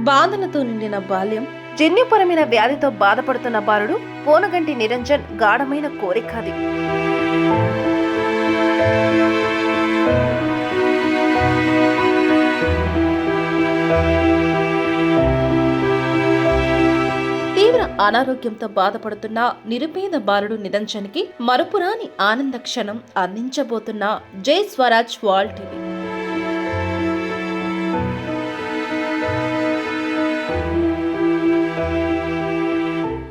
బాధలతో నిండిన బాల్యం, జన్యుపరమైన వ్యాధితో బాధపడుతున్న బాలుడు పోనగంటి నిరంజన్ గాఢమైన కోరికది. తీవ్ర అనారోగ్యంతో బాధపడుతున్న నిరుపేద బాలుడు నిరంజన్కి మరుపురాని ఆనంద క్షణం అందించబోతున్న జై స్వరాజ్ వాల్ టీవీ.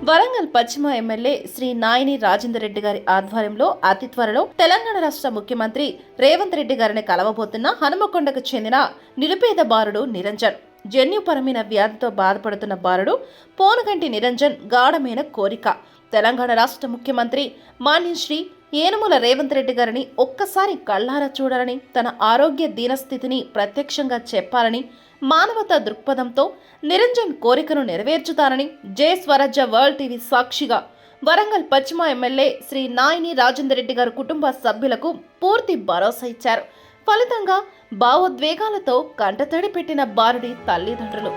వరంగల్ పశ్చిమ ఎమ్మెల్యే శ్రీ నాయిని రాజేందర్ రెడ్డి గారి ఆధ్వర్యంలో అతి త్వరలో తెలంగాణ రాష్ట్ర ముఖ్యమంత్రి రేవంత్ రెడ్డి గారిని కలవబోతున్న హనుమకొండకు చెందిన నిరుపేద బాలుడు నిరంజన్. జన్యుపరమైన వ్యాధితో బాధపడుతున్న బాలుడు పోనగంటి నిరంజన్ గాఢమైన కోరిక తెలంగాణ రాష్ట్ర ముఖ్యమంత్రి మాన్య శ్రీ ఏనుముల రేవంత్ రెడ్డి గారిని ఒక్కసారి కళ్ళారా చూడాలని, తన ఆరోగ్య దీనస్థితిని ప్రత్యక్షంగా చెప్పాలని మానవతా దృక్పథంతో నిరంజన్ కోరికను నెరవేర్చుతానని జై స్వరాజ్య వరల్డ్ టీవీ సాక్షిగా వరంగల్ పశ్చిమ ఎమ్మెల్యే శ్రీ నాయిని రాజేందర్ రెడ్డి గారి కుటుంబ సభ్యులకు పూర్తి భరోసా ఇచ్చారు. ఫలితంగా భావోద్వేగాలతో కంటతడి పెట్టిన బాలుడి తల్లిదండ్రులు